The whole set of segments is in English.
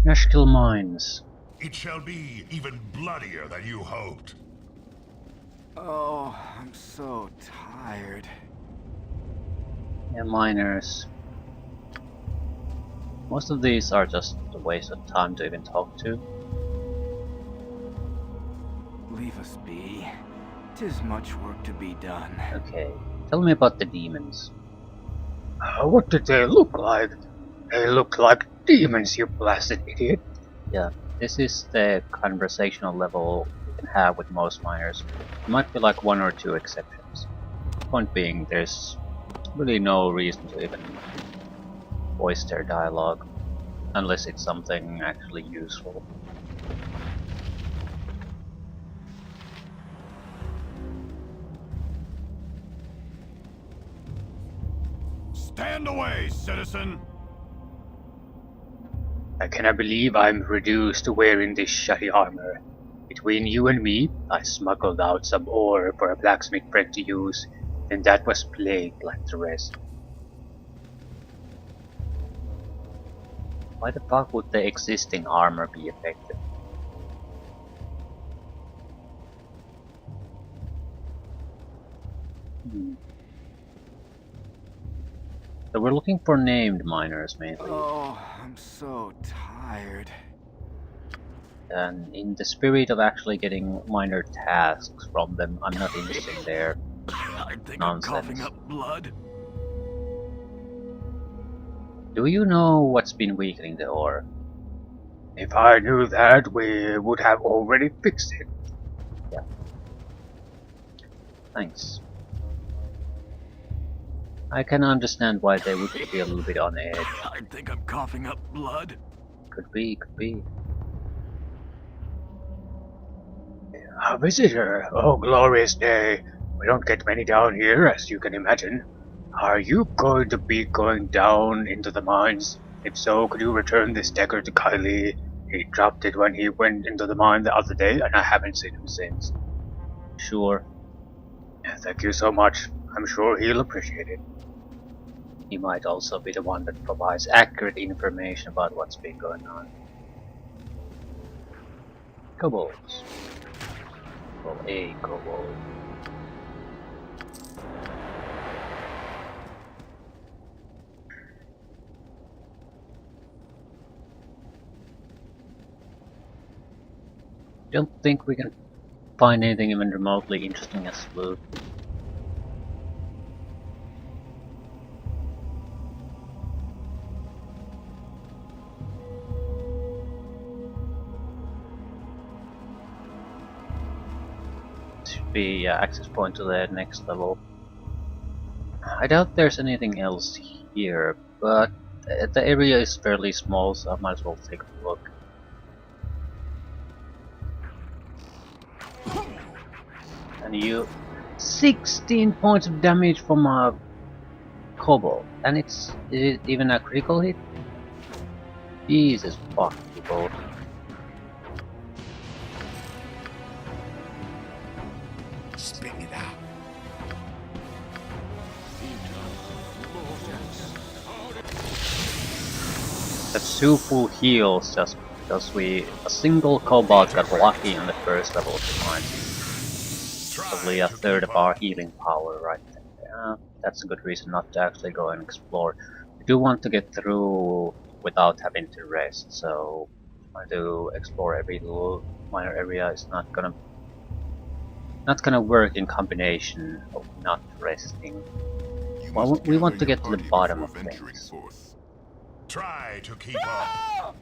Nashkel mines. It shall be even bloodier than you hoped. Oh, I'm so tired. Yeah, miners. Most of these are just a waste of time to even talk to. Leave us be. 'Tis much work to be done. Okay, tell me about the demons. What did they look like? They look like demons, you blasted idiot. Yeah, this is the conversational level you can have with most miners. There might be like one or two exceptions. Point being, there's really no reason to even voice their dialogue, unless it's something actually useful. Stand away, citizen! I cannot believe I'm reduced to wearing this shoddy armor. Between you and me, I smuggled out some ore for a blacksmith friend to use, and that was plagued like the rest. Why the fuck would the existing armor be affected? So we're looking for named miners mainly. Oh, I'm so tired. And in the spirit of actually getting minor tasks from them, I'm not interested in their I think nonsense. I'm coughing up blood. Do you know what's been weakening the ore? If I knew that, we would have already fixed it. Yeah. Thanks. I can understand why they would be a little bit on edge. I think I'm coughing up blood. Could be, could be. A visitor! Oh, glorious day! We don't get many down here, as you can imagine. Are you going to be going down into the mines? If so, could you return this dagger to Kylie? He dropped it when he went into the mine the other day, and I haven't seen him since. Sure, Thank you so much. I'm sure he'll appreciate it. he might also be the one that provides accurate information about what's been going on. Kobolds. Well, a kobold. Don't think we can find anything even remotely interesting as loot. Should be access point to the next level. I doubt there's anything else here, but the area is fairly small, so I might as well take a look. And you 16 points of damage from a kobold, and is it even a critical hit? Jesus fuck, people. Spit it out. That's two full heals just because a single kobold got lucky on the first level of the mine. Probably a third of our healing power right there. Yeah, that's a good reason not to actually go and explore. We do want to get through without having to rest, so trying to explore every little minor area is not gonna work in combination of not resting. Well, we want to get to the bottom of things. Try to keep up.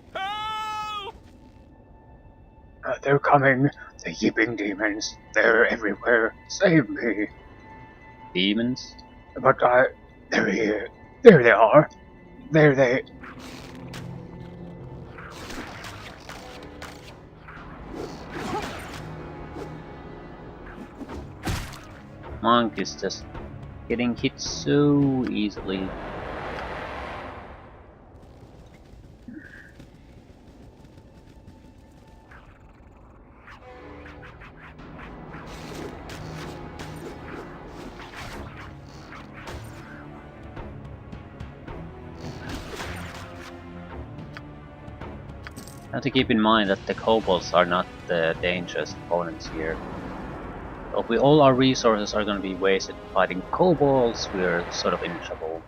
They're coming. The yipping demons. They're everywhere. Save me. Demons? But they're here. There they are. There they... Monk is just getting hit so easily. Have to keep in mind that the kobolds are not the dangerous opponents here. So if all our resources are going to be wasted fighting kobolds, we're sort of in trouble.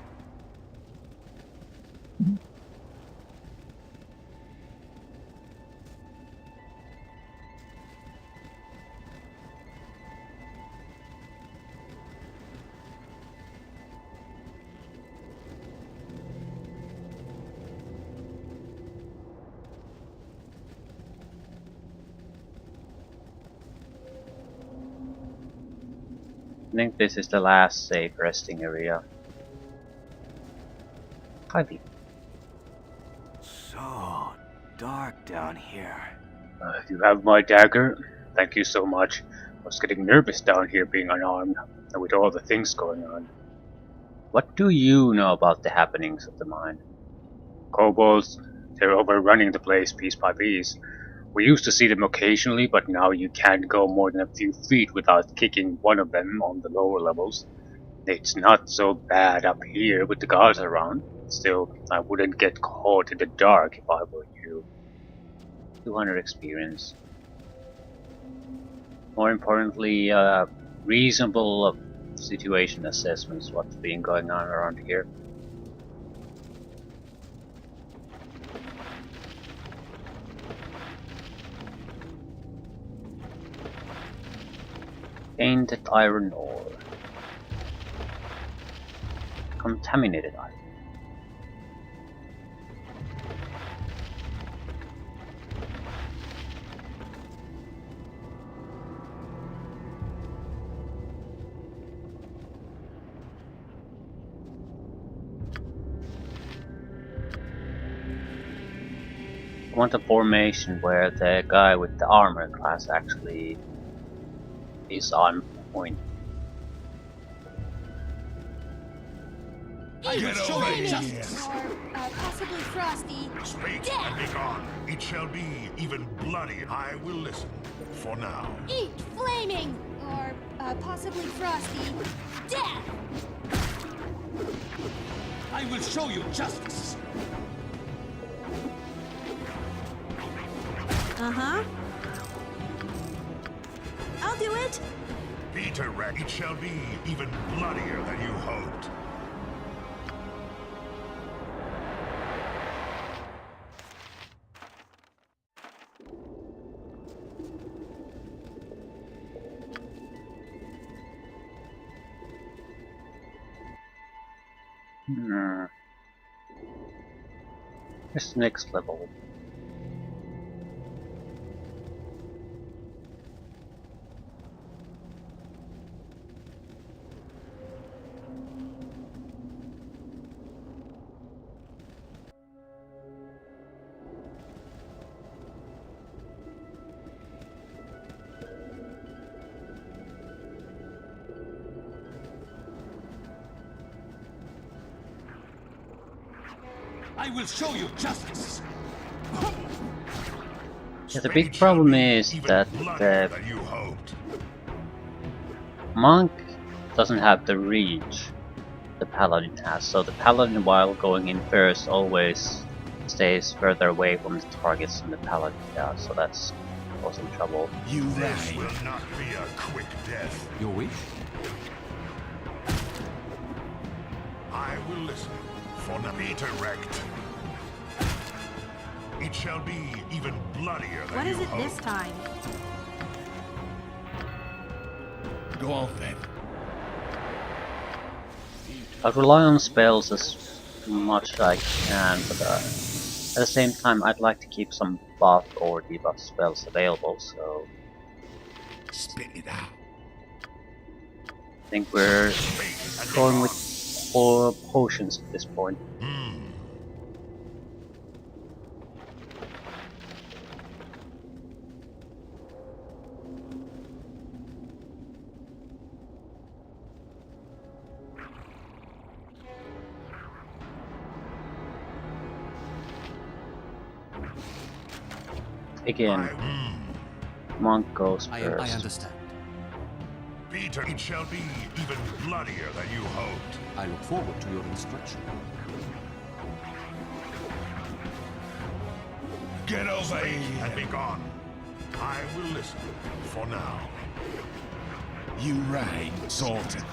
I think this is the last safe resting area. Ivy. So dark down here. You have my dagger? Thank you so much. I was getting nervous down here being unarmed, and with all the things going on. What do you know about the happenings of the mine? Kobolds, they're overrunning the place piece by piece. We used to see them occasionally, but now you can't go more than a few feet without kicking one of them on the lower levels. It's not so bad up here with the guards around. Still, I wouldn't get caught in the dark if I were you. 200 experience. More importantly, reasonable situation assessments, what's been going on around here. Painted iron ore. Contaminated iron. I want a formation where the guy with the armor class actually is on point. Get over here! Or possibly frosty. Speak Death! and be gone. It shall be even bloodier. I will listen. For now. Eat flaming! Or possibly frosty. Death! I will show you justice. Uh-huh. I'll do it. Peter Wreck, it shall be even bloodier than you hoped. Where's the next level? I will show you justice. Yeah, the big problem is that the Than you hoped. monk doesn't have the reach the paladin has, so the paladin while going in first always stays further away from the targets than the paladin does, so that's causing trouble. You This will not be a quick death. Your wish? I will listen. For now, Peter Wrecked. It shall be even bloodier than What you is it hoped. this time? Go on then. I rely on spells as much as I can, but at the same time I'd like to keep some buff or debuff spells available, so Spit it out. I think we're going with 4 potions at this point. Again, monk goes I first. understand. Peter, it shall be even bloodier than you hoped. I look forward to your instruction. Get over Speak here. and be gone. I will listen for now. You right, Sultan.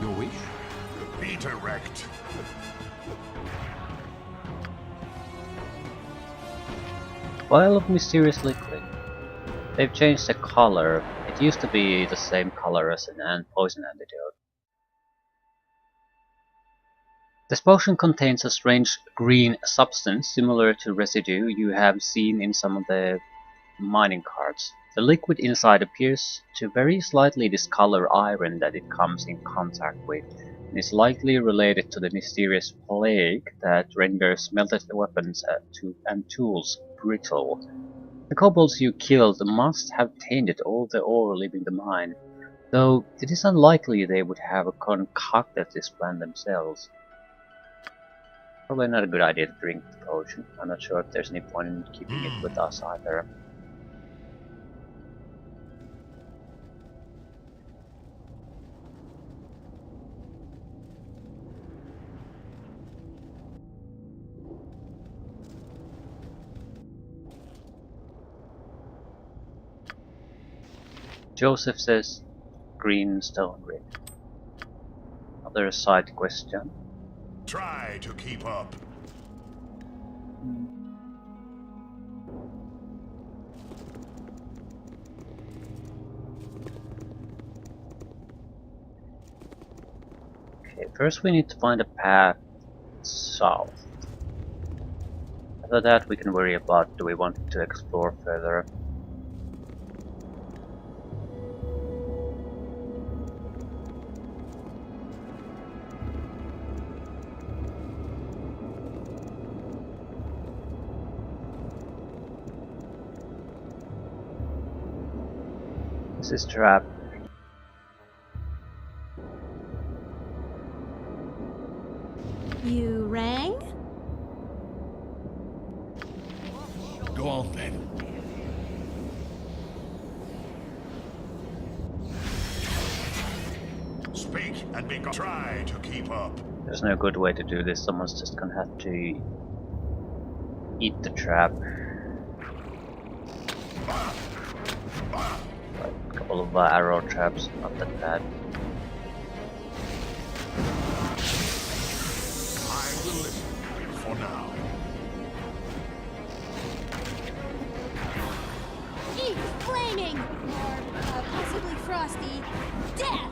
Your wish? Be direct. Vial of Mysterious Liquid. They've changed the color. It used to be the same color as an poison antidote. This potion contains a strange green substance similar to residue you have seen in some of the mining carts. The liquid inside appears to very slightly discolor iron that it comes in contact with, and is likely related to the mysterious plague that renders melted weapons and tools brittle. The kobolds you killed must have tainted all the ore leaving the mine, though it is unlikely they would have concocted this plan themselves. Probably not a good idea to drink the potion. I'm not sure if there's any point in keeping it with us either. Joseph says green stone ring. Other side question. Try to keep up. Okay, first we need to find a path south. After that we can worry about do we want to explore further. This is trap. You rang? Go on then. Speak and be gone. Try to keep up. There's no good way to do this, someone's just gonna have to eat the trap. A couple of arrow traps, not that bad. I will listen for now. Eat flaming! Or possibly frosty. Death!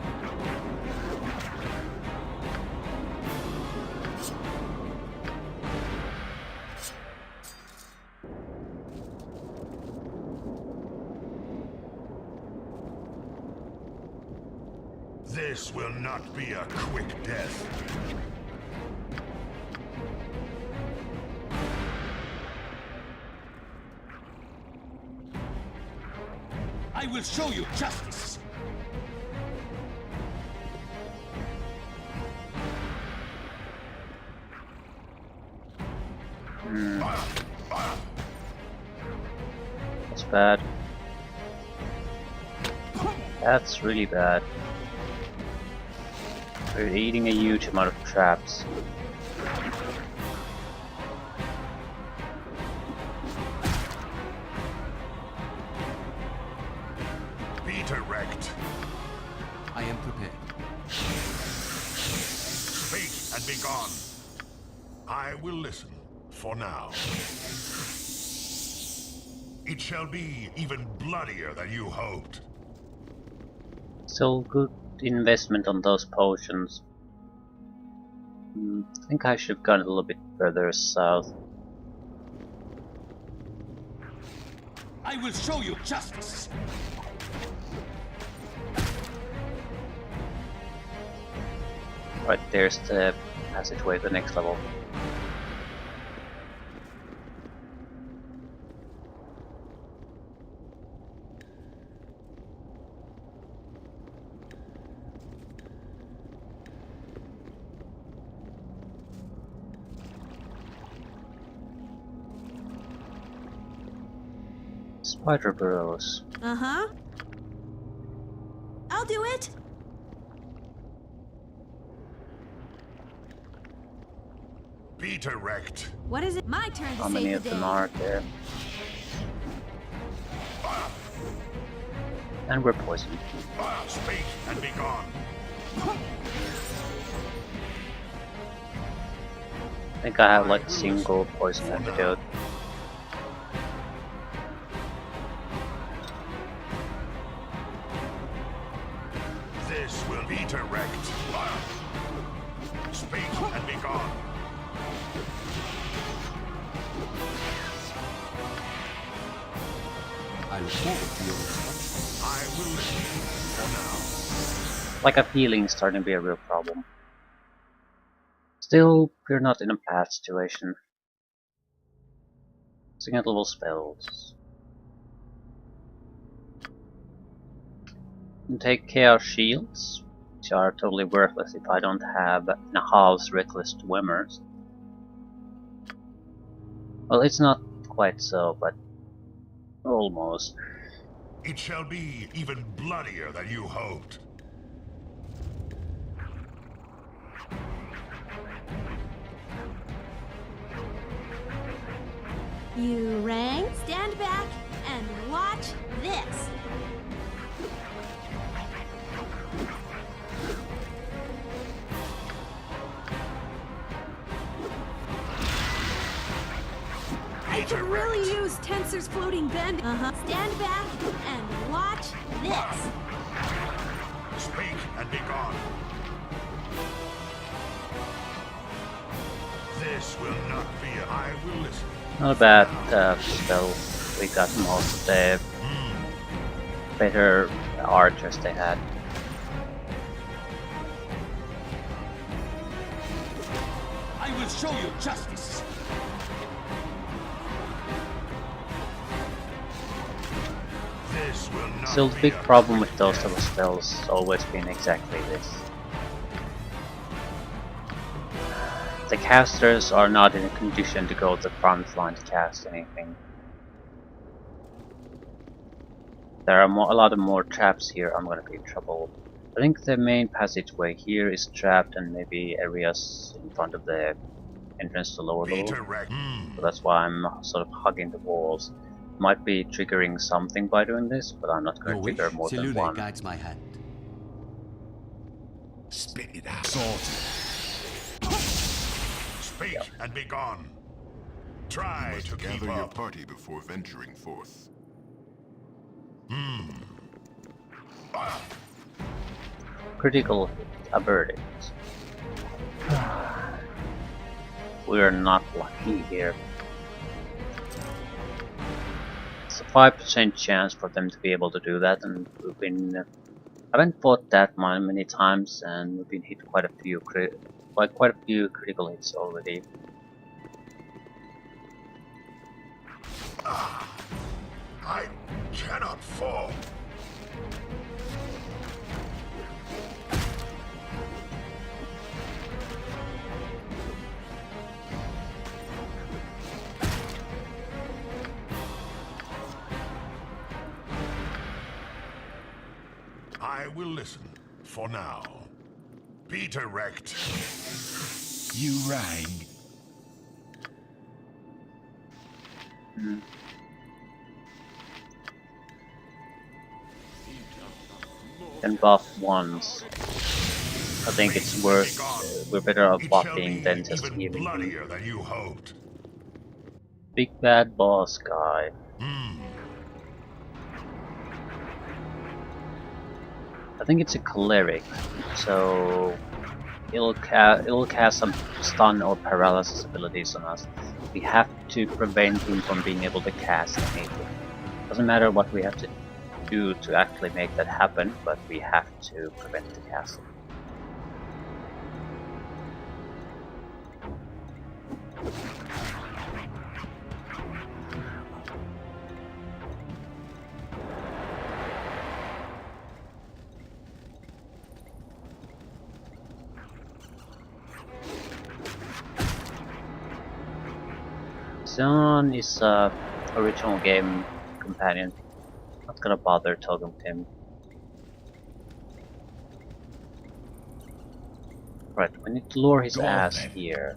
This will not be a quick death. I will show you justice. That's bad. That's really bad. We're eating a huge amount of traps. Be direct. I am prepared. Speak and be gone. I will listen for now. It shall be even bloodier than you hoped. Still good investment on those potions. I think I should have gone a little bit further south. I will show you justice. Right, there's the passageway to the next level. Spider burrows. Uh-huh. I'll do it. Be direct. What is it? My turn to How many save of the them day. are there? And we're poisoned. Speak and be gone. I think I have like a single poison antidote. This will be direct. Speak and be gone. I look forward to your instructions. I will listen for Like a healing is starting to be a real problem. Still, we're not in a bad situation. Second level spells. You take Chaos Shields, which are totally worthless if I don't have Nahal's Reckless Swimmers. Well, it's not quite so, but almost. now. It shall be even bloodier than you hoped. You rang, stand back, and watch this. I could really use Tensor's floating bend. Stand back and watch this. Speak and be gone. This will not be. I will listen. Not a bad spell. We got most of the better archers they had. I will show you justice. This will not Still, the be big a problem with those type of spells has always been exactly this. The casters are not in a condition to go to the front line to cast anything. There are a lot of more traps here. I'm gonna be in trouble. I think the main passageway here is trapped, and maybe areas in front of the entrance to lower be level. direct. So that's why I'm sort of hugging the walls. Might be triggering something by doing this, but I'm not Your going to wish, trigger more than Silude, one. guides my hand. Spit it out. Speak and be gone. Try to keep Gather your up. party before venturing forth. Critical averted. We're not lucky here. It's a 5% chance for them to be able to do that, and we've been haven't fought that many times, and we've been hit quite a few critical hits already. I cannot fall. I will listen for now. Be direct. You rang. Can buff once. I think it's worth. We're better off buffing than just even healing. bloodier than you hoped. Big bad boss guy. I think it's a cleric, so it'll cast some stun or paralysis abilities on us. We have to prevent him from being able to cast anything. Doesn't matter what we have to do to actually make that happen, but we have to prevent the casting. Xenon is a original game companion. Not gonna bother talking to him. Right, we need to lure his Go on, ass then. here.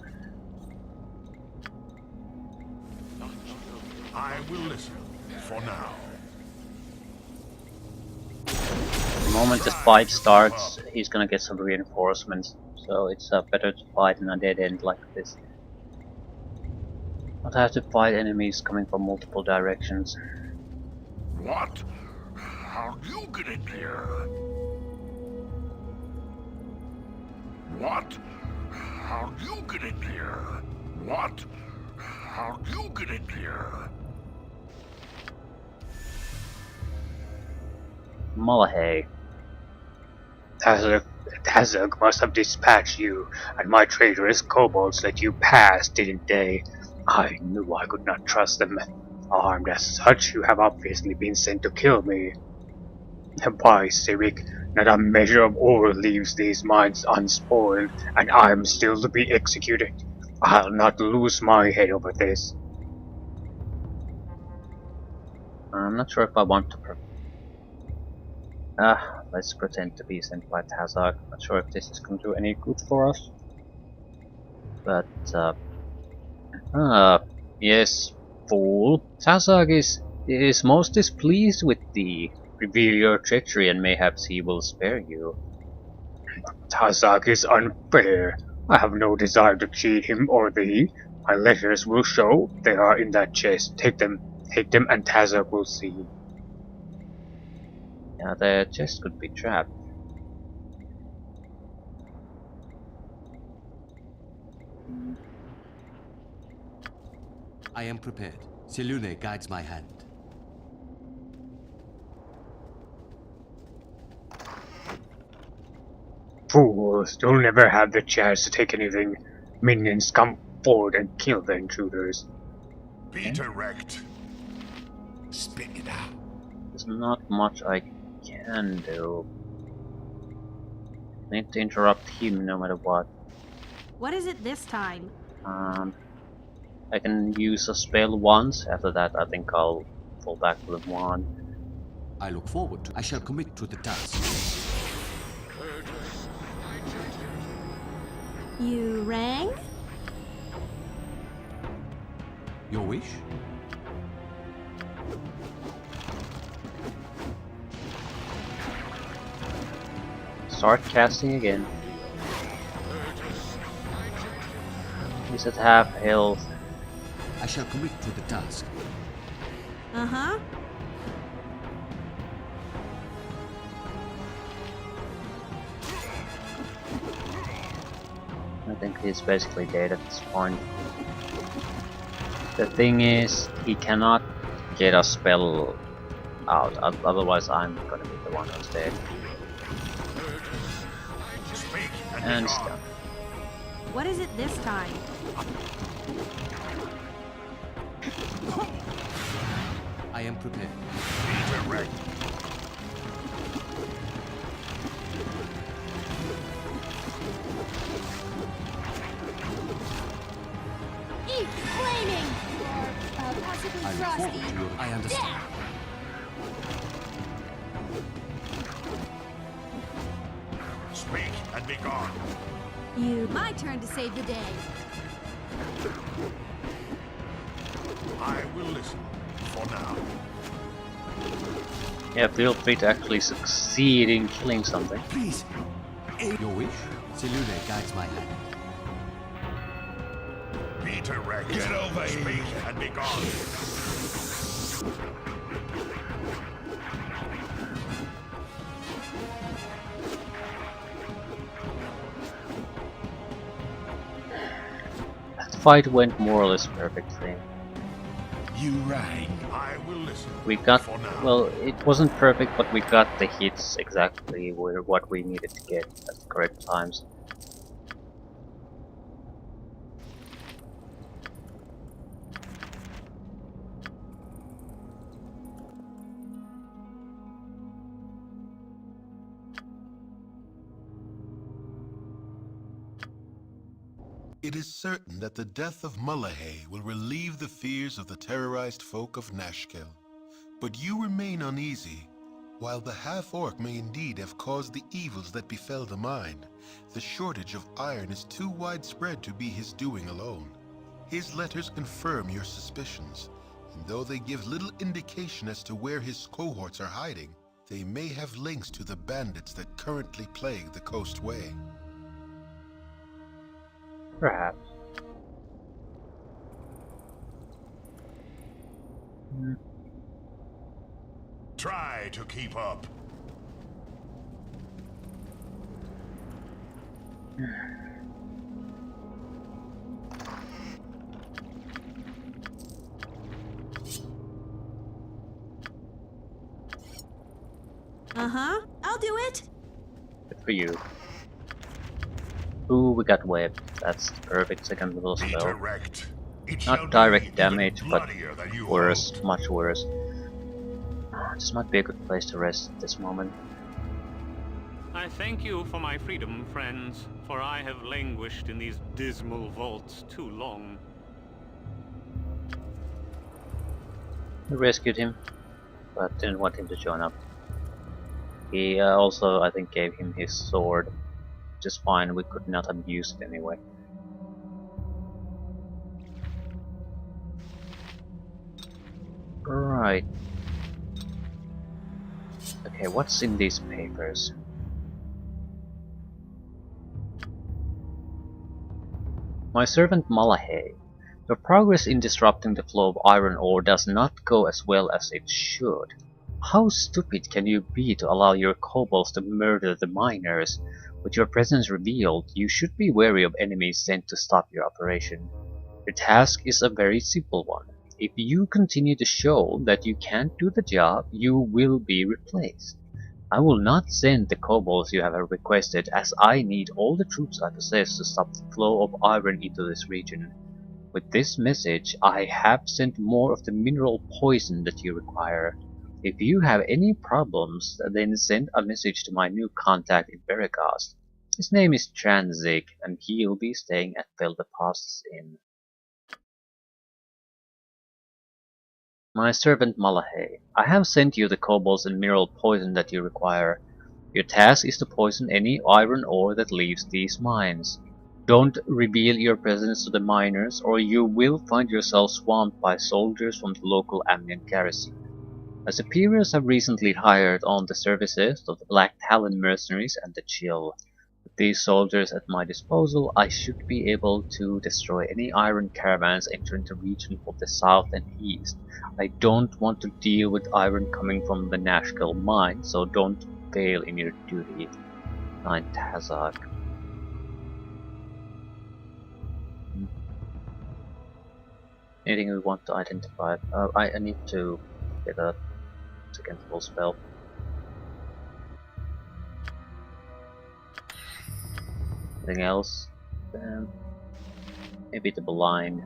I will listen for now. The moment this fight starts, he's gonna get some reinforcements, so it's better to fight in a dead end like this. Not have to fight enemies coming from multiple directions. What? How'd you get in here? What? How'd you get in here? What? How'd you get in here? Malahay. Tazug must have dispatched you, and my traitorous kobolds let you pass, didn't they? I knew I could not trust them. Armed as such, you have obviously been sent to kill me. Why, Sirik, not a measure of ore leaves these mines unspoiled, and I'm still to be executed. I'll not lose my head over this. I'm not sure if I want to let's pretend to be sent by Tazag. Not sure if this is going to do any good for us. But, yes, fool. Tazag is most displeased with thee. Reveal your treachery and mayhaps he will spare you. Tazag is unfair. I have no desire to cheat him or thee. My letters will show. They are in that chest. Take them, and Tazag will see. Yeah, the chest could be trapped. I am prepared. Selune guides my hand. Fools, you'll never have the chance to take anything. Minions, come forward and kill the intruders. Be direct. Spit it out. There's not much I can do. Need to interrupt him no matter what. What is it this time? I can use a spell once. After that, I think I'll fall back to the wand. I look forward to. I shall commit to the task. You rang? Your wish? Start casting again. He's at half health. I shall commit to the task. Uh-huh. I think he's basically dead at this point. The thing is, he cannot get a spell out, otherwise I'm gonna be the one who's dead. Speak And be he's gone. done. What is it this time? I am prepared. Be direct. Eat flaming! Or, possibly I look frosty. forward to your. I understand. Speak and be gone. My turn to save the day. I will listen for now. Yeah, feel free to actually succeed in killing something. Please. Your wish? Selune guides my hand. Be direct. Get over here. Speak and be gone. That fight went more or less perfectly. You rang. I will listen. We got, for now. well, it wasn't perfect, but we got the hits exactly where what we needed to get at the correct times. It is certain that the death of Malahay will relieve the fears of the terrorized folk of Nashkel. But you remain uneasy. While the half-orc may indeed have caused the evils that befell the mine, the shortage of iron is too widespread to be his doing alone. His letters confirm your suspicions. And though they give little indication as to where his cohorts are hiding, they may have links to the bandits that currently plague the coastway. Perhaps. Try to keep up. I'll do it. Good for you. Ooh, we got web. That's the perfect second level Be spell. direct. It Not shall direct be damage, even but bloodier than you worse, hoped. much worse. This might be a good place to rest at this moment. I thank you for my freedom, friends, for I have languished in these dismal vaults too long. We rescued him, but didn't want him to join up. He also, I think, gave him his sword, which is fine, we could not have used it anyway. Right. Okay, what's in these papers? My servant Malahay. Your progress in disrupting the flow of iron ore does not go as well as it should. How stupid can you be to allow your kobolds to murder the miners? With your presence revealed, you should be wary of enemies sent to stop your operation. Your task is a very simple one. If you continue to show that you can't do the job, you will be replaced. I will not send the kobolds you have requested, as I need all the troops I possess to stop the flow of iron into this region. With this message, I have sent more of the mineral poison that you require. If you have any problems, then send a message to my new contact in Veragast. His name is Tranzig, and he'll be staying at Veldepast's Inn. My servant Malahay, I have sent you the kobolds and mineral poison that you require. Your task is to poison any iron ore that leaves these mines. Don't reveal your presence to the miners, or you will find yourself swamped by soldiers from the local Amnian garrison. My superiors have recently hired on the services of the Black Talon mercenaries and the Chill. With these soldiers at my disposal, I should be able to destroy any iron caravans entering the region of the south and east. I don't want to deal with iron coming from the Nashkel mine, so don't fail in your duty. 9 Tazak. Anything we want to identify? I need to get a second level spell. Anything else? Maybe the blind.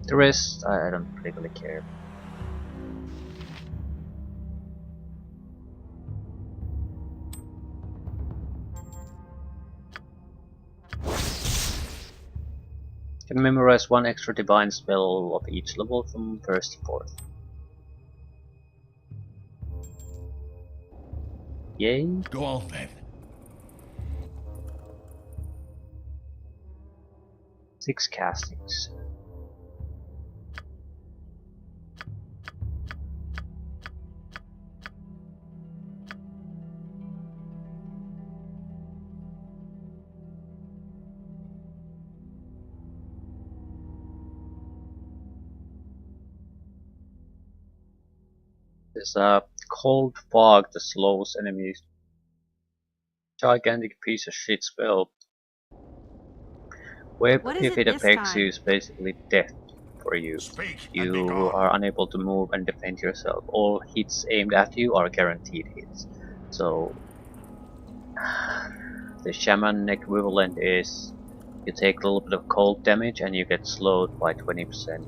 The rest, I don't particularly care. Can memorize one extra divine spell of each level from 1st to 4th. Yay! Go on then. 6 castings. There's a cold fog that slows enemies. Gigantic piece of shit spell. Web, What is if it it this affects time? you, is basically death for you. Speak and be You gone. are unable to move and defend yourself. All hits aimed at you are guaranteed hits. So the shaman equivalent is you take a little bit of cold damage and you get slowed by 20%.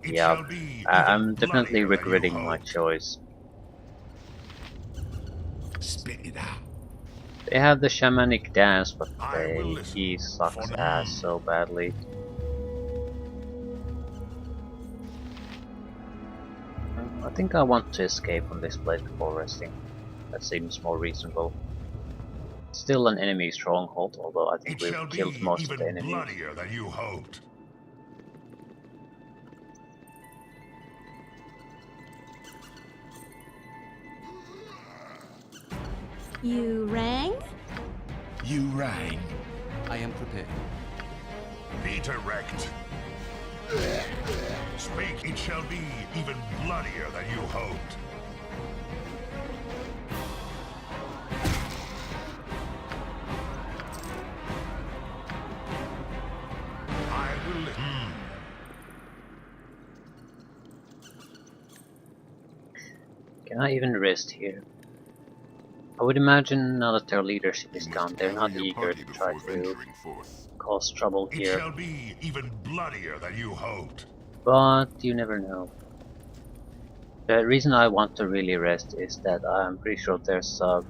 It Yeah, shall be I'm even definitely bloodier than you regretting my hoped. choice. Spit it out. They have the shamanic dance, but I will listen he sucks for ass so badly. I think I want to escape from this place before resting. That seems more reasonable. Still an enemy stronghold, although I think It we've shall killed be most of even the enemies. bloodier than you hoped. You rang? You rang. I am prepared. Be direct. Speak, it shall be even bloodier than you hoped. I will listen. Can I even rest here? I would imagine now that their leadership is You gone, must they're gather not your eager party to try before to venturing forth. cause trouble It here, shall be even bloodier than you hoped. but you never know. The reason I want to really rest is that I'm pretty sure there's a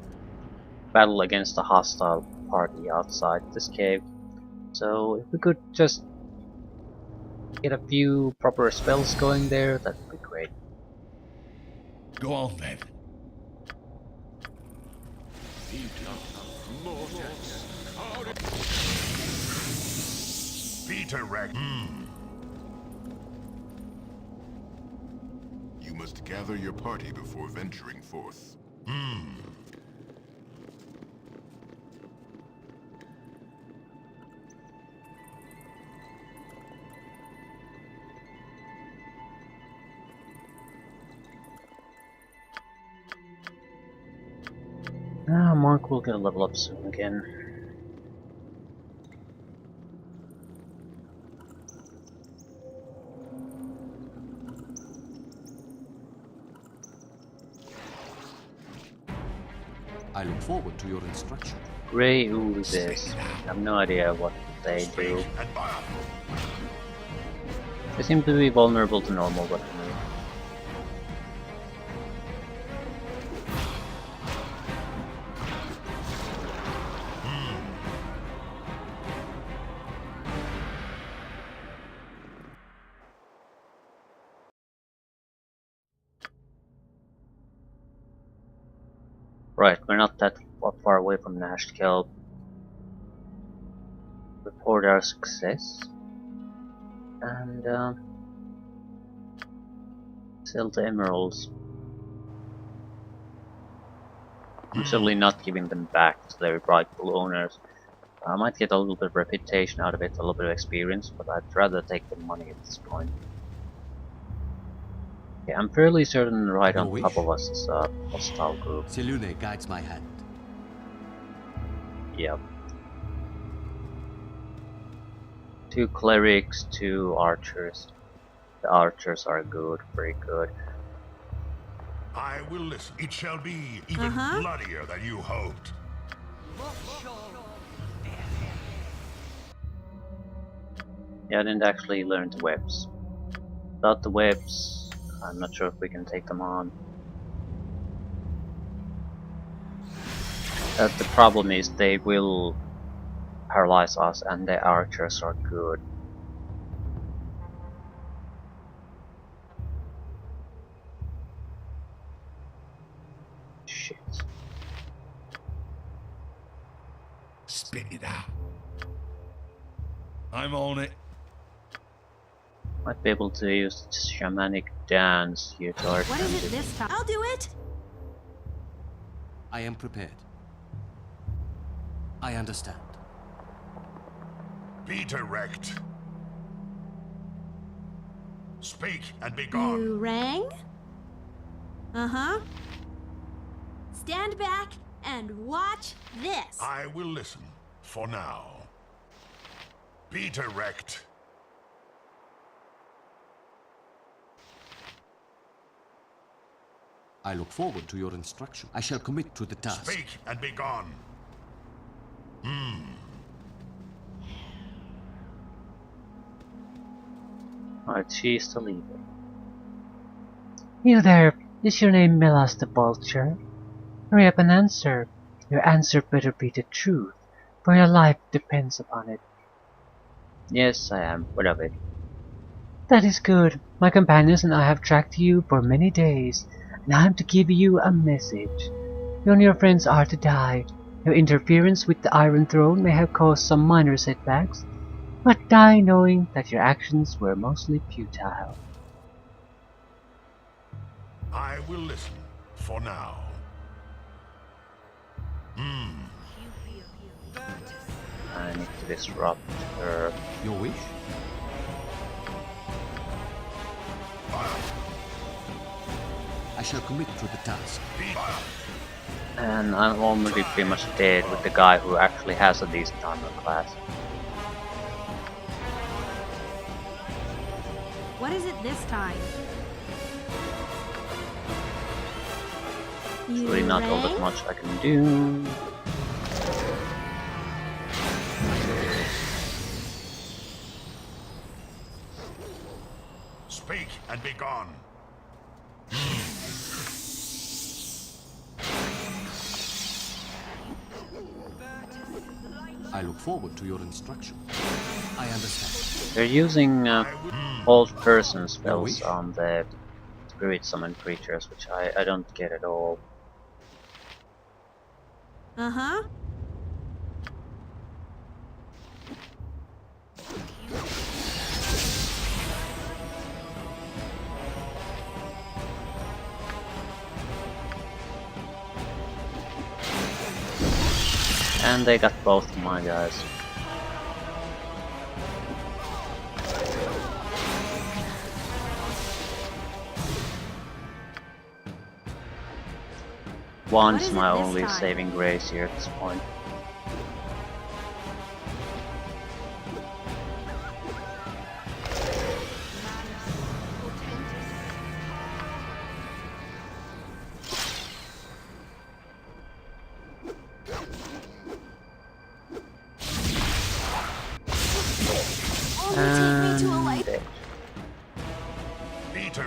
battle against a hostile party outside this cave. So if we could just get a few proper spells going there, that would be great. Go on then. Be direct. You must gather your party before venturing forth. Monk will get a level up soon again. I look forward to your instruction. Grey oozes. I have no idea what they do. Speak and buy. They seem to be vulnerable to normal weaponry. Right, we're not that far away from Nashkel. Report our success. And sell the emeralds. I'm certainly not giving them back to their rightful owners. I might get a little bit of reputation out of it, a little bit of experience, but I'd rather take the money at this point. Yeah, I'm fairly certain right Your on top wish? of us is a hostile group. Selune guides my hand. Yep. 2 clerics, 2 archers. The archers are good, very good. I will listen. It shall be even bloodier than you hoped. Yeah, I didn't actually learn the webs. Without the webs, I'm not sure if we can take them on. The problem is they will paralyze us, and the archers are good. Shit. Spit it out. I'm on it. Might be able to use the shamanic dance here to our What is it this time? I'll do it! I am prepared. I understand. Be direct. Speak and be gone. You rang? Stand back and watch this. I will listen for now. Be direct. I look forward to your instruction. I shall commit to the task. Speak and be gone. Alright, she's the leader. You there, is your name Milas the Vulture? Hurry up and answer. Your answer better be the truth, for your life depends upon it. Yes, I am. What of it? That is good. My companions and I have tracked you for many days, and I am to give you a message. You and your friends are to die. Your interference with the Iron Throne may have caused some minor setbacks, but die knowing that your actions were mostly futile. I will listen for now. I need to disrupt her. Your wish? I shall commit to the task. And I'm already pretty much dead with the guy who actually has a decent armor class. What is it this time? There's You really not all that ready? much I can do. Speak and be gone. I look forward to your instruction. I understand. They're using old person spells wish? on the spirit summon creatures, which I don't get at all. Uh-huh. And they got both of my guys. One's is it my this only time? saving grace here at this point. Only take me to a light. Dead. Peter,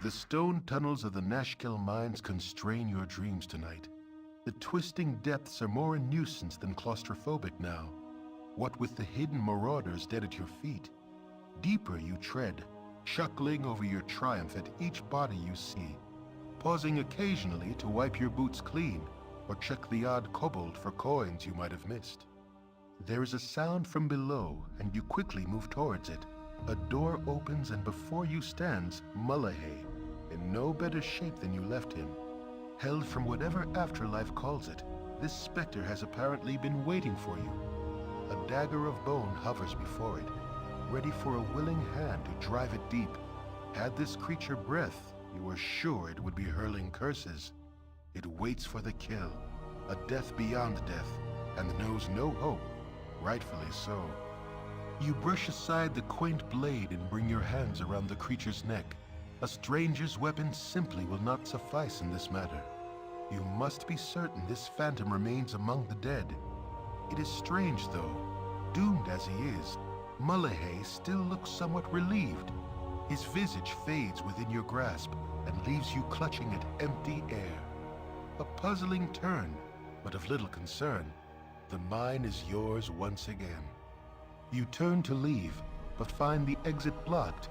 The stone tunnels of the Nashkel mines constrain your dreams tonight. The twisting depths are more a nuisance than claustrophobic now. What with the hidden marauders dead at your feet, deeper you tread, chuckling over your triumph at each body you see, pausing occasionally to wipe your boots clean or check the odd kobold for coins you might have missed. There is a sound from below, and you quickly move towards it. A door opens, and before you stands Mullahay, in no better shape than you left him. Held from whatever afterlife calls it, this specter has apparently been waiting for you. A dagger of bone hovers before it, ready for a willing hand to drive it deep. Had this creature breath, you were sure it would be hurling curses. It waits for the kill, a death beyond death, and knows no hope, rightfully so. You brush aside the quaint blade and bring your hands around the creature's neck. A stranger's weapon simply will not suffice in this matter. You must be certain this phantom remains among the dead. It is strange, though. Doomed as he is, Mullahay still looks somewhat relieved. His visage fades within your grasp and leaves you clutching at empty air. A puzzling turn, but of little concern. The mine is yours once again. You turn to leave, but find the exit blocked.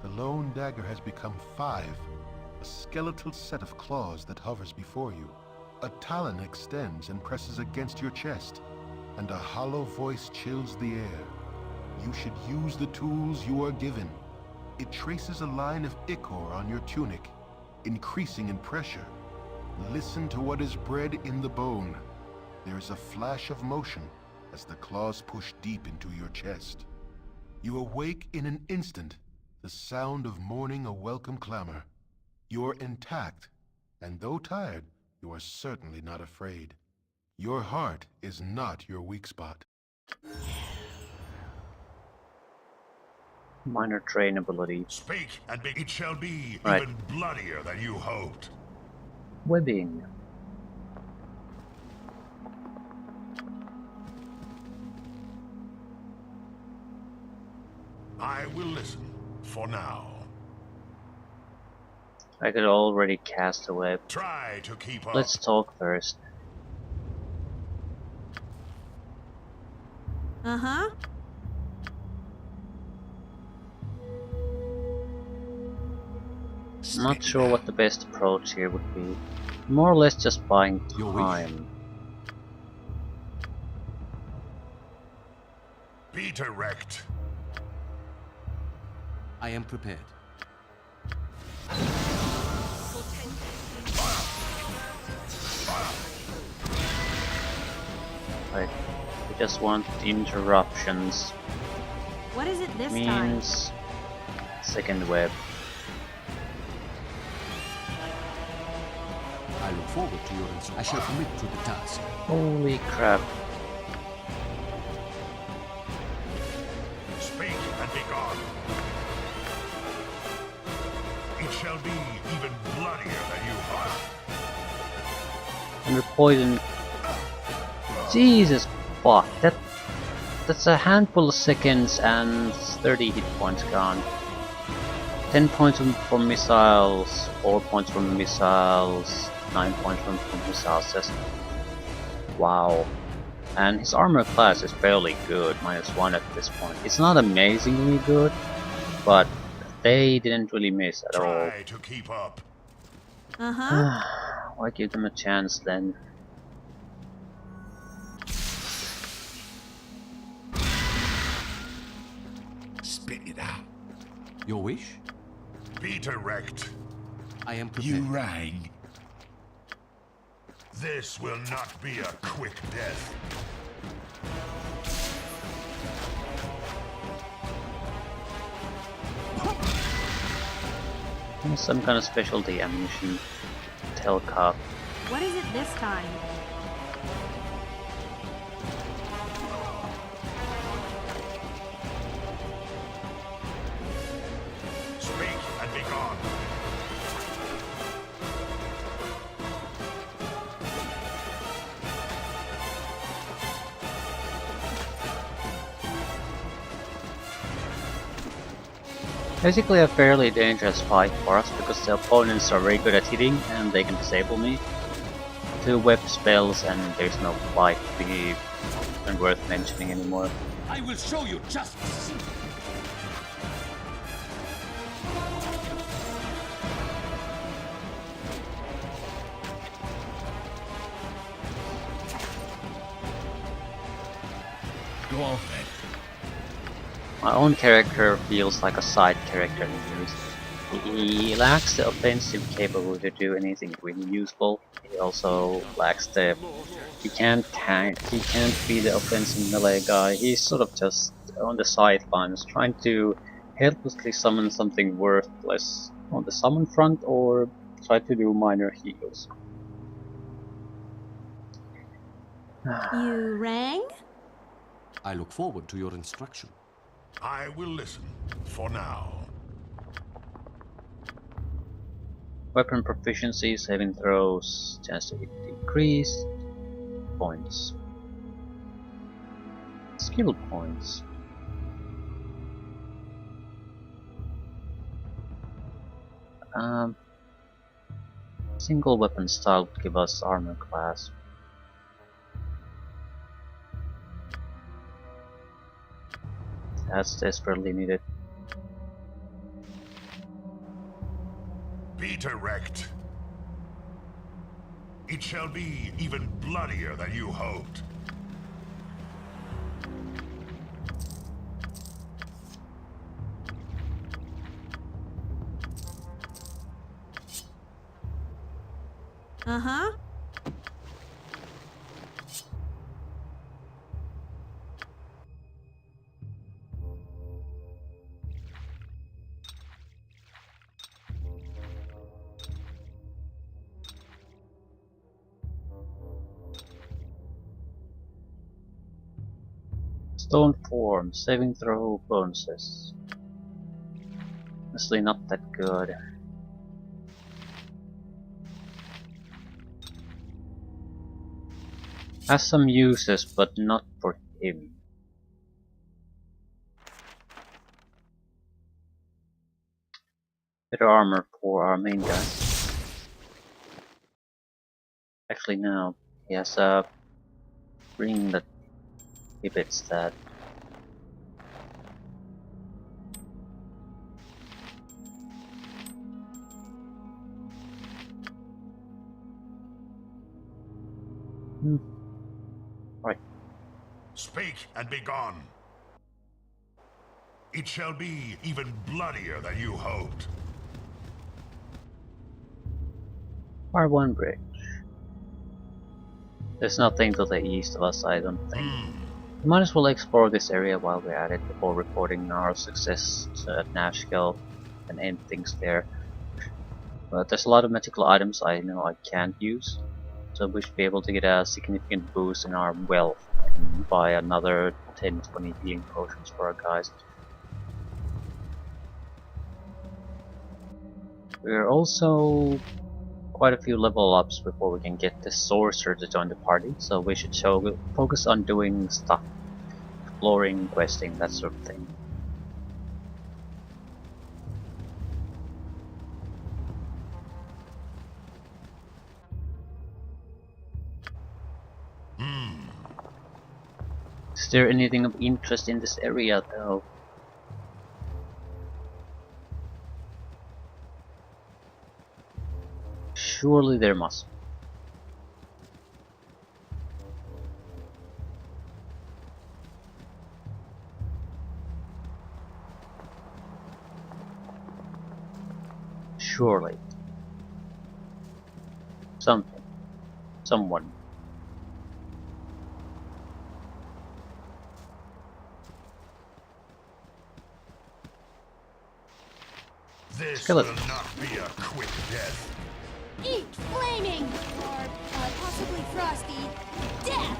The lone dagger has become 5, a skeletal set of claws that hovers before you. A talon extends and presses against your chest, and a hollow voice chills the air. You should use the tools you are given. It traces a line of ichor on your tunic, increasing in pressure. Listen to what is bred in the bone. There is a flash of motion as the claws push deep into your chest. You awake in an instant, the sound of mourning a welcome clamor. You're intact, and though tired, you are certainly not afraid. Your heart is not your weak spot. Minor train ability. speak and be. It shall be Right. even bloodier than you hoped. Webbing. I will listen for now. I could already cast a web. Try to keep up. Let's talk first. Uh-huh. I'm not sure what the best approach here would be. More or less just buying Your wish. time. Be direct. I am prepared. Like, we just want interruptions. What is it this time? Means second web. I look forward to your instruction. I shall commit to the task. Holy crap. Speak and be gone. It shall be even bloodier than you hope. Under poison. Jesus fuck, that's a handful of seconds and 30 hit points gone. 10 points from missiles, 4 points from missiles, 9 points from missiles. Just wow. And his armor class is fairly good, -1 at this point. It's not amazingly good, but they didn't really miss at all. Try to keep up. Uh-huh. Why give them a chance then? Spit it out. Your wish? Be direct. I am prepared. rang. This will not be a quick death. Some kind of specialty ammunition. Telcop. What is it this time? Speak and be gone. Basically a fairly dangerous fight for us because the opponents are very good at hitting and they can disable me. 2 web spells and there's no fight to be worth mentioning anymore. I will show you justice. Go on then. My own character feels like a side character in this. He lacks the offensive capability to do anything really useful. He also lacks the... He can't be the offensive melee guy. He's sort of just on the sidelines, trying to helplessly summon something worthless on the summon front or try to do minor heals. You rang? I look forward to your instruction. I will listen for now. Weapon proficiency, saving throws, chance to hit decreased, points. Skill points. Single weapon style would give us armor class. That's desperately needed. Be direct. It shall be even bloodier than you hoped. Uh-huh. Stone form, saving throw bonuses. Honestly not that good. Has some uses, but not for him. Better armor for our main guy. Actually no, he has a ring that inhibits that. Right. Speak and be gone. It shall be even bloodier than you hoped. Part 1 bridge. There's nothing to the east of us, I don't think. We might as well explore this area while we're at it before reporting our success at Nashkel and end things there. But there's a lot of magical items I know I can't use, so we should be able to get a significant boost in our wealth and buy another 10-20 healing potions for our guys. We're also quite a few level ups before we can get the sorcerer to join the party, so we should focus on doing stuff, exploring, questing, that sort of thing. Is there anything of interest in this area though? Surely there must. Surely. Something. Someone. This Skeleton. will not be a quick death. Eat flaming! Or possibly frosty death!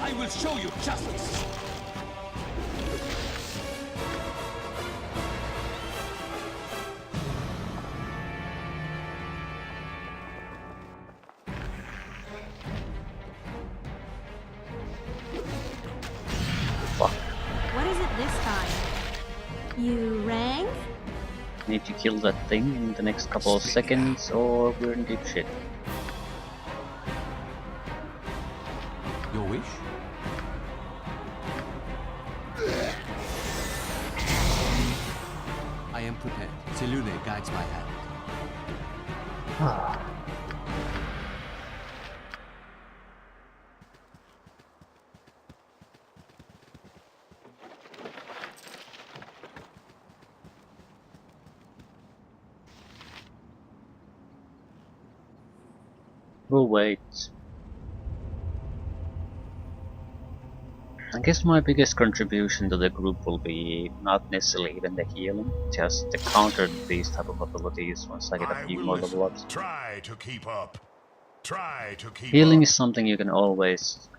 I will show you justice. What is it this time? You rang? Need to kill that thing in the next couple of seconds or we're in deep shit. Your wish? I am prepared. Selune guides my hand. We'll wait. I guess my biggest contribution to the group will be not necessarily even the healing, just to counter these type of abilities once I get a few more level ups. Try to keep up. Try to keep Healing up. is something you can always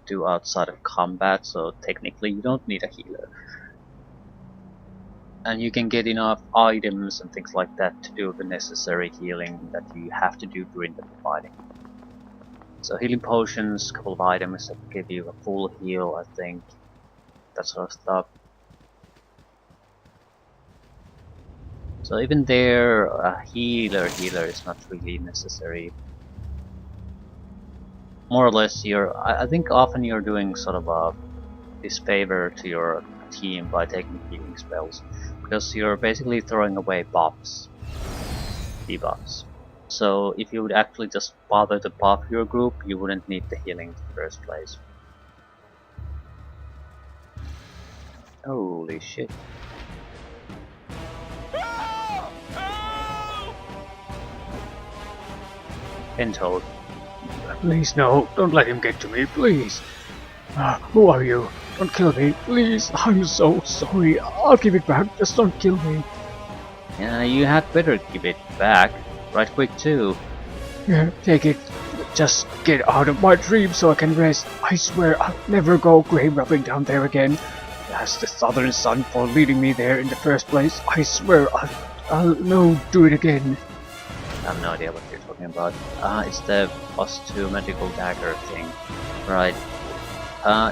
do outside of combat, so technically you don't need a healer. And you can get enough items and things like that to do the necessary healing that you have to do during the fighting. So healing potions, a couple of items that give you a full heal, I think, that sort of stuff. So even there, a healer is not really necessary. More or less, I think often you're doing sort of a disfavor to your team by taking healing spells, because you're basically throwing away buffs, debuffs. So if you would actually just bother to buff your group, you wouldn't need the healing in the first place. Holy shit. Pentoad. Please, no. Don't let him get to me, please. Who are you? Don't kill me, please. I'm so sorry. I'll give it back. Just don't kill me. Yeah, you had better give it back. Right quick too. Here, take it. Just get out of my dream so I can rest. I swear I'll never go grave robbing down there again. Ask the Southern Sun for leading me there in the first place. I swear I'll no do it again. I have no idea what you're talking about. It's the +2 magical dagger thing. Right.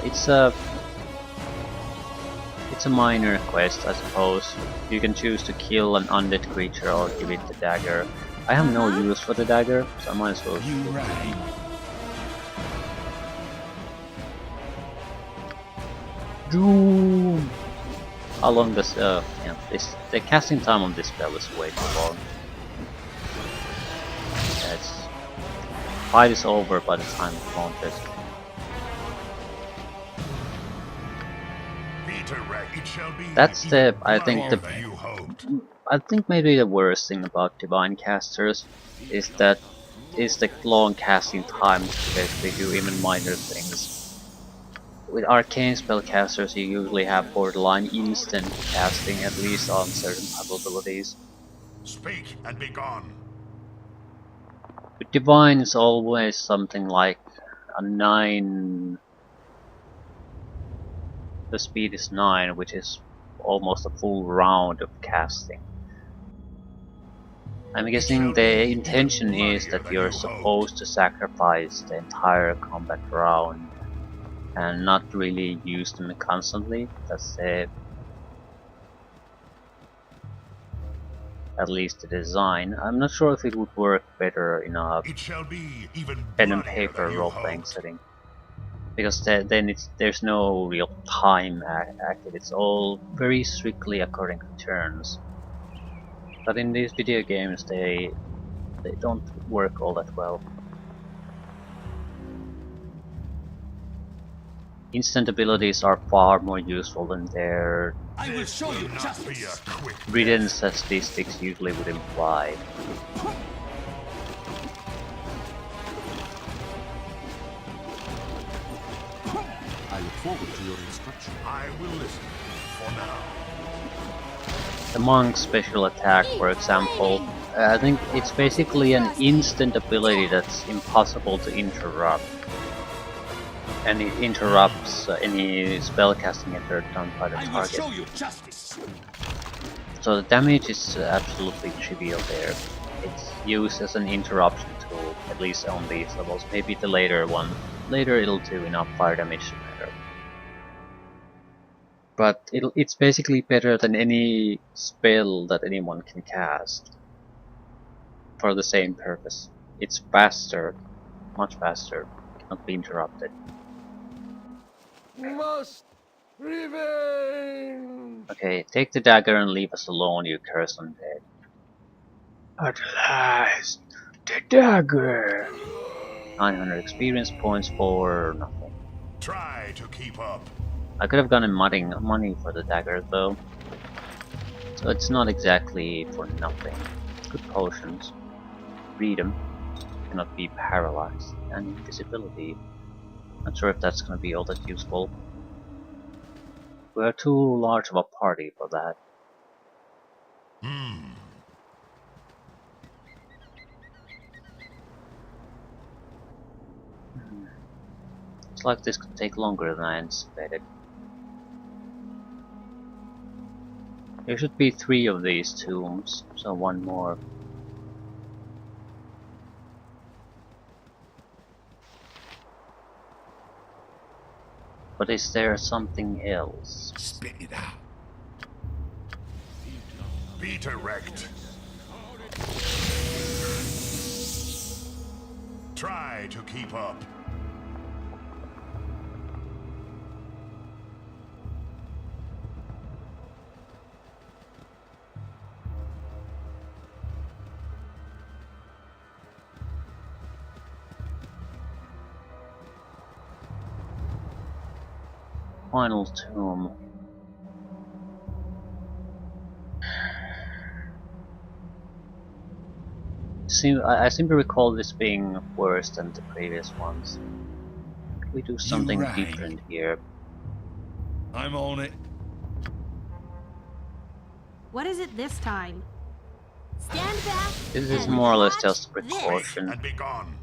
It's a minor quest, I suppose. You can choose to kill an undead creature or give it the dagger. I have no use for the dagger, so I might as well. Doom! How long does yeah, the casting time on this spell is way too long. Fight is over by the time it launches. That's the I think maybe the worst thing about divine casters is that the long casting time to basically do even minor things. With arcane spellcasters you usually have borderline instant casting, at least on certain type of abilities. Speak and be gone. With divine is always something like a 9. The speed is 9, which is almost a full round of casting. I'm guessing the intention is that you're supposed to sacrifice the entire combat round and not really use them constantly. That's at least the design. I'm not sure if it would work better in a pen and paper role-playing setting, because then there's no real time active. It's all very strictly according to turns. But in these video games, they don't work all that well. Instant abilities are far more useful than their I will show you justice. written statistics usually would imply. I look forward to your instruction. I will listen for now. The monk's special attack, for example, I think it's basically an instant ability that's impossible to interrupt. And it interrupts any spellcasting effort done by the I will target. show you justice. So the damage is absolutely trivial there. It's used as an interruption tool, at least on these levels. Maybe the later one. Later it'll do enough fire damage to matter. But it's basically better than any spell that anyone can cast for the same purpose. It's faster, much faster, cannot be interrupted. Must revenge. Okay, take the dagger and leave us alone, you cursed undead. At last, the dagger. 900 experience points for nothing. Try to keep up. I could have gotten money for the dagger though, so it's not exactly for nothing. Good potions. Read them. Cannot be paralyzed. And invisibility. Not sure if that's gonna be all that useful. We're too large of a party for that. Looks like this could take longer than I anticipated. There should be 3 of these tombs, so 1 more. But is there something else? Spit it out. Be direct. Try to keep up. Final tomb. I seem to recall this being worse than the previous ones. Could we do something different here? I'm on it. What is it this time? Stand back. This is and more or less watch just a this. precaution. And be gone.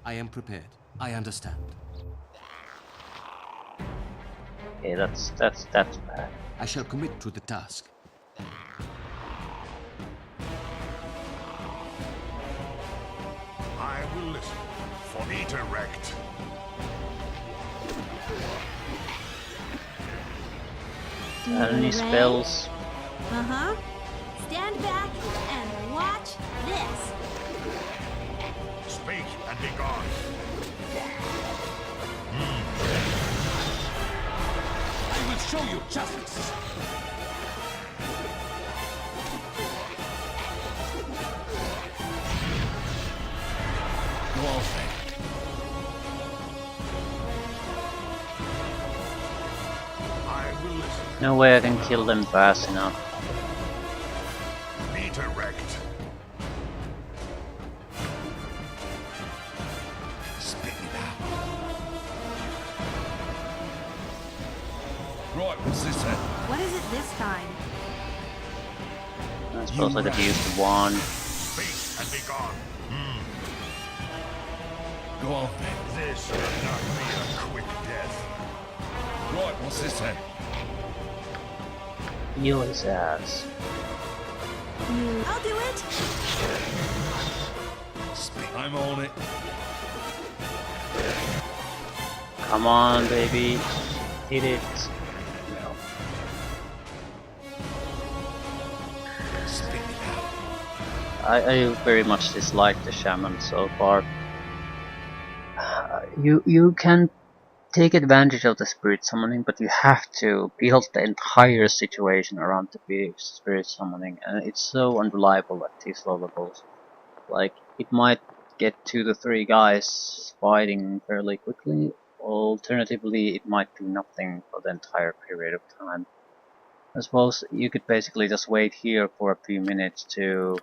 I am prepared. I understand. Okay, that's bad. I shall commit to the task. I will listen. For me direct. Any spells? Uh-huh. Stand back and watch this. Speak and be gone. show you justice. Go on, friend. I will listen. No way I can kill them fast enough. Be direct. Spit it out. Right, what's this then? What is it this time? I suppose I could use the wand. Speak and be gone. Go on, then. This will not be a quick death. Right, what's this then? Heal his ass. I'll do it. I'm on it. Come on, baby. Hit it. No. I very much dislike the shaman so far. You can take advantage of the spirit summoning, but you have to build the entire situation around the spirit summoning, and it's so unreliable at these low levels. Like, it might get 2 to 3 guys fighting fairly quickly, alternatively it might do nothing for the entire period of time. I suppose you could basically just wait here for a few minutes to...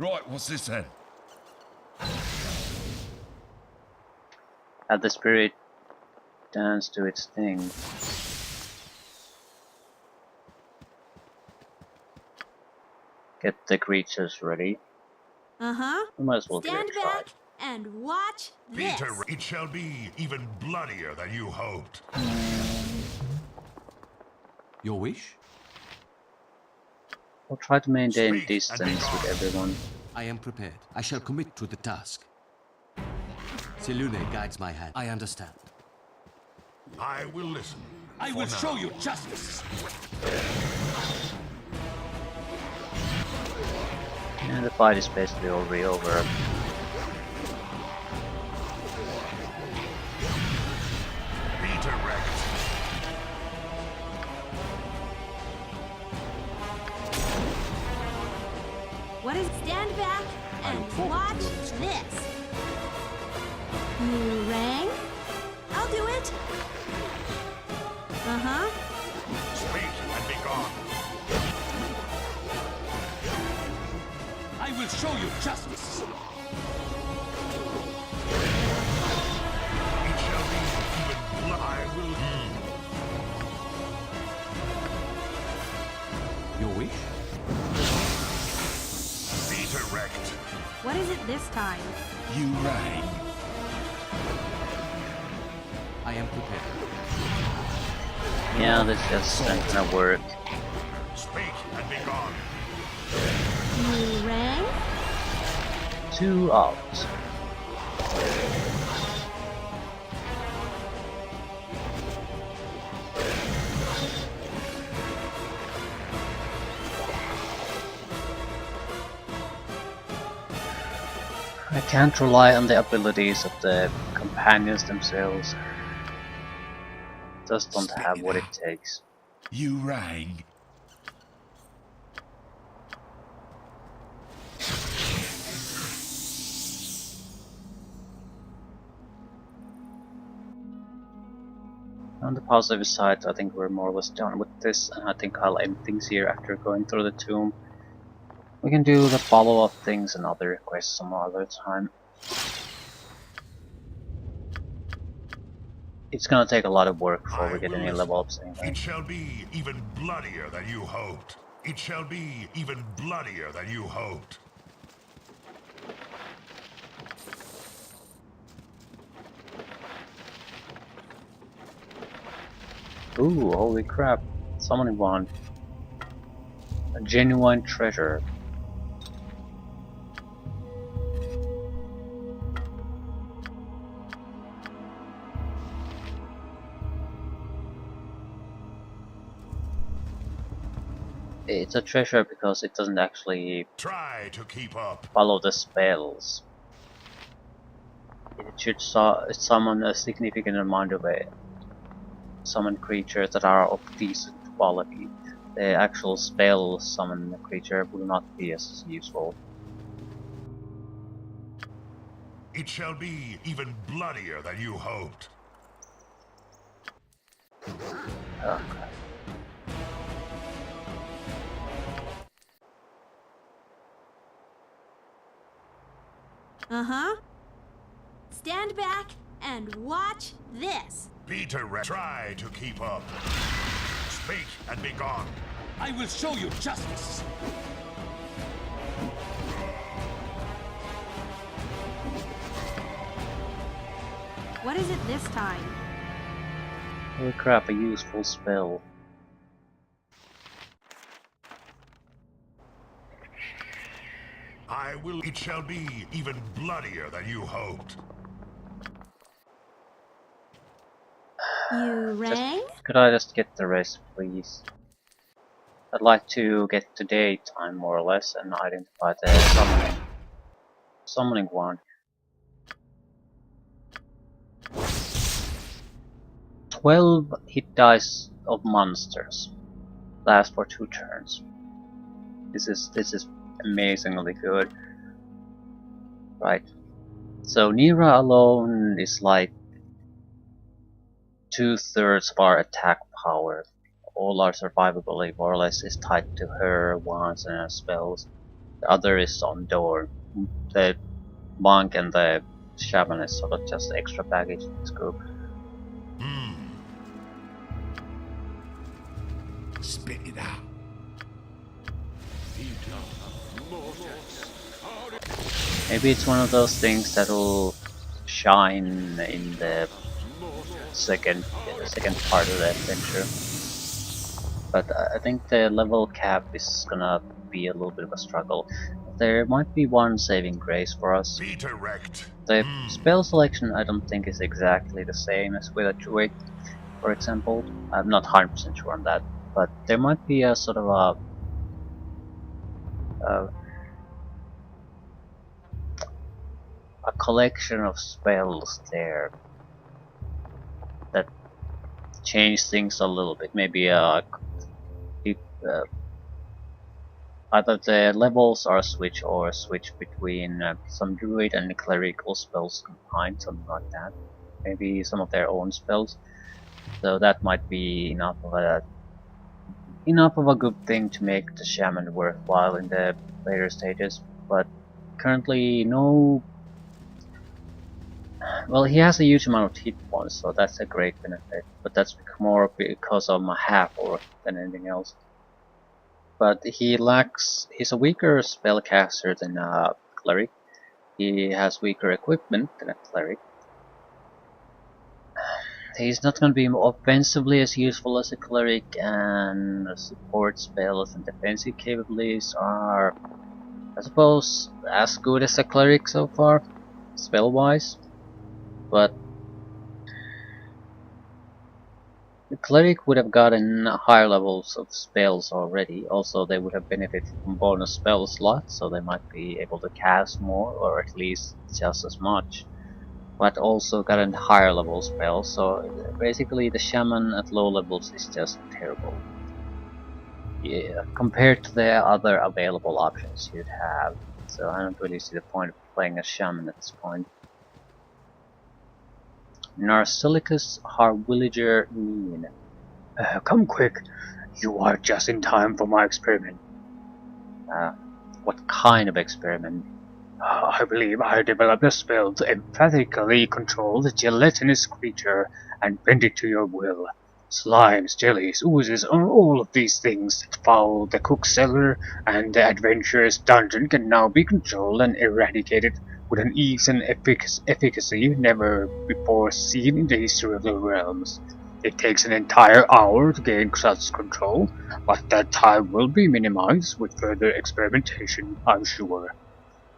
Right, what's this then? have the spirit dance to its thing. Get the creatures ready. Uh-huh. We might as well Stand get back and watch this. It shall be even bloodier than you hoped. Your wish? We'll try to maintain Speak and be distance with gone. everyone. I am prepared. I shall commit to the task. Selune guides my hand. I understand. I will listen. I for will now. show you justice. And the fight is basically already over. Be direct. What is stand back and watch this? You rang? I'll do it. Uh-huh. Speak and be gone. I will show you justice. It shall be even blood. I will. Your wish? Be direct. What is it this time? You rang. I am prepared. Yeah, this just ain't gonna work. Speak and be gone. You rang? 2 out. I can't rely on the abilities of the companions themselves. Just don't have what it takes. You rang. On the positive side, I think we're more or less done with this, and I think I'll end things here after going through the tomb. We can do the follow-up things and other quests some other time. It's gonna take a lot of work before we get any level ups anyway. It shall be even bloodier than you hoped. It shall be even bloodier than you hoped. Ooh, holy crap. Summoning wand. A genuine treasure. It's a treasure because it doesn't actually Try to keep up. follow the spells. It should summon a significant amount of summon creatures that are of decent quality. The actual spell summon creature will not be as useful. It shall be even bloodier than you hoped. Okay. Uh-huh. Stand back and watch this. Peter, try to keep up. Speak and be gone. I will show you justice. What is it this time? Holy crap, a useful spell. I will. It shall be even bloodier than you hoped. You rang? Could I just get the rest, please? I'd like to get to daytime more or less and identify the summoning one. 12 hit dice of monsters. Last for 2 turns. This is amazingly good. Right. So Nira alone is like 2/3 of our attack power. All our survivability more or less is tied to her wands and her spells. The other is on Door. The monk and the shaman is sort of just extra baggage in this group. Spit it out. Maybe it's one of those things that'll shine in the second part of the adventure. But I think the level cap is gonna be a little bit of a struggle. There might be one saving grace for us. Peter wrecked. The spell selection I don't think is exactly the same as with a druid, for example. I'm not 100% sure on that, but there might be a sort of a collection of spells there that change things a little bit. Maybe either the levels are switch or switch between some druid and clerical spells combined, something like that. Maybe some of their own spells. So that might be enough of a good thing to make the shaman worthwhile in the later stages. But currently, no. Well, he has a huge amount of hit points, so that's a great benefit. But that's more because I'm a half orc than anything else. But he lacks. He's a weaker spellcaster than a cleric. He has weaker equipment than a cleric. He's not going to be offensively as useful as a cleric, and support spells and defensive capabilities are, I suppose, as good as a cleric so far, spell-wise. But the cleric would have gotten higher levels of spells already. Also, they would have benefited from bonus spell slots, so they might be able to cast more, or at least just as much. But also gotten higher level spells, so basically the shaman at low levels is just terrible. Yeah, compared to the other available options you'd have. So I don't really see the point of playing a shaman at this point. Narsilicus Harwillager Mean. Come quick. You are just in time for my experiment. What kind of experiment? I believe I developed a spell to emphatically control the gelatinous creature and bend it to your will. Slimes, jellies, oozes, all of these things that foul the cook's cellar and the adventurer's dungeon can now be controlled and eradicated with an ease and efficacy never before seen in the history of the realms. It takes an entire hour to gain such control, but that time will be minimized with further experimentation, I'm sure.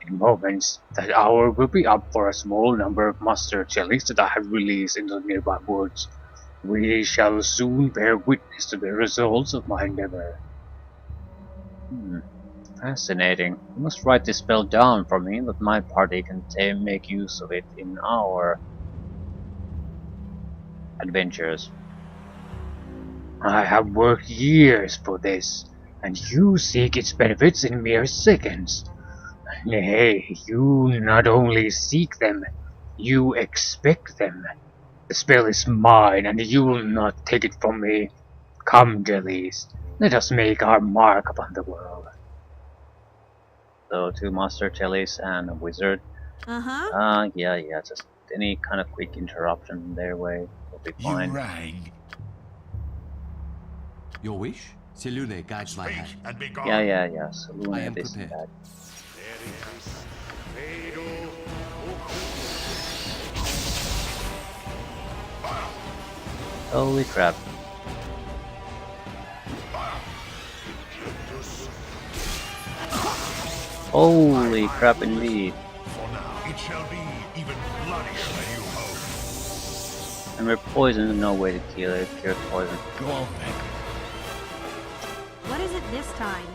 In moments, that hour will be up for a small number of mustard jellies that I have released in the nearby woods. We shall soon bear witness to the results of my endeavor. Fascinating. You must write this spell down for me, that my party can make use of it in our adventures. I have worked years for this, and you seek its benefits in mere seconds. Nay, you not only seek them, you expect them. The spell is mine, and you will not take it from me. Come, Jellies, let us make our mark upon the world. So 2 Master Jellies and a Wizard. Uh-huh. Yeah, just any kind of quick interruption in their way will be fine. You rang. Your wish? Selune guides my hand. And be gone. Yeah, so I Luna am this and prepared. that. Holy crap. Holy crap indeed. For now, it shall be even bloodier than you hope. And we're poisoned, no way to kill it, cure poison. Go on then. What is it this time?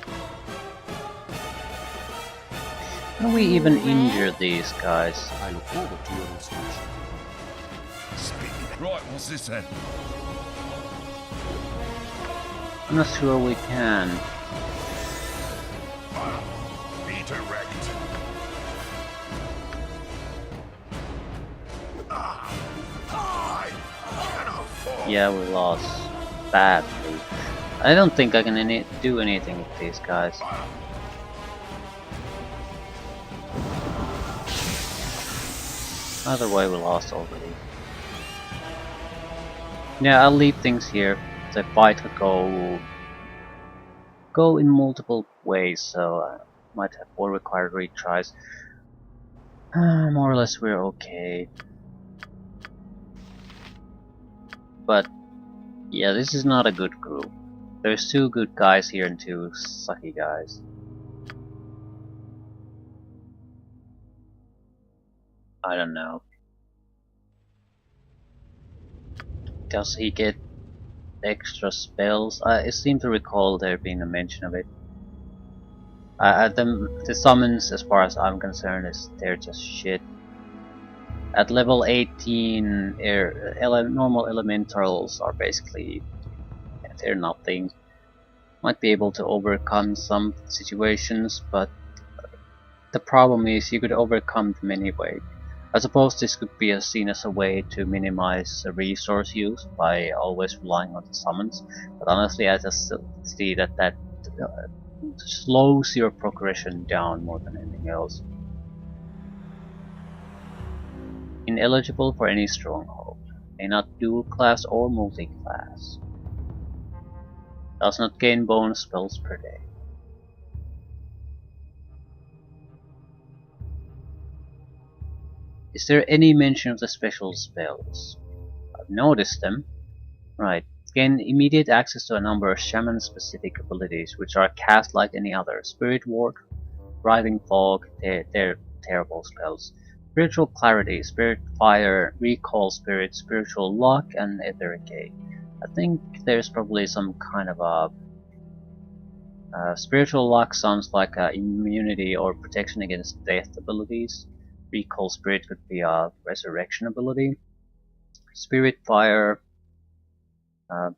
Can we even injure these guys? I look forward to your instruction. Right, what's this then? I'm not sure we can. Be direct. I cannot fall. Yeah, we lost badly. I don't think I can do anything with these guys. Either way, we lost already. Yeah, I'll leave things here. The fight could go in multiple ways, so I might have will require retries. More or less, we're okay. But yeah, this is not a good group. There's 2 good guys here and 2 sucky guys. I don't know. Does he get extra spells? I seem to recall there being a mention of it. The summons, as far as I'm concerned, they're just shit. At level 18, normal elementals are basically, they're nothing. Might be able to overcome some situations, but the problem is you could overcome them anyway. I suppose this could be seen as a way to minimize resource use by always relying on the summons, but honestly I just see that slows your progression down more than anything else. Ineligible for any stronghold. May not dual class or multi-class. Does not gain bonus spells per day. Is there any mention of the special spells? I've noticed them. Right. Gain immediate access to a number of shaman-specific abilities, which are cast like any other. Spirit Ward, Driving Fog, they're terrible spells. Spiritual Clarity, Spirit Fire, Recall Spirit, Spiritual Lock, and Etheric Gate. I think there's probably some kind of a... Spiritual Lock sounds like immunity or protection against death abilities. Recall Spirit could be a resurrection ability. Spirit Fire, a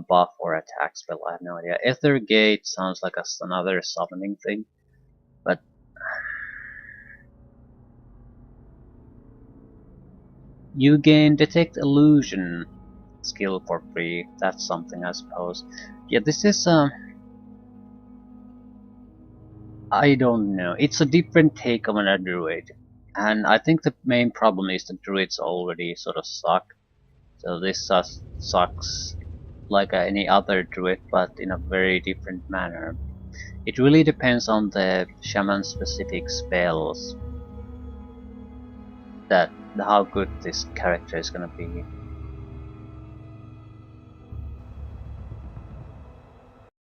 buff or attack spell, I have no idea. Ether Gate sounds like another summoning thing, but you gain Detect Illusion skill for free. That's something, I suppose. Yeah, this is I don't know. It's a different take on a druid, and I think the main problem is that druids already sort of suck. So this sucks like any other druid, but in a very different manner. It really depends on the shaman-specific spells that how good this character is gonna be.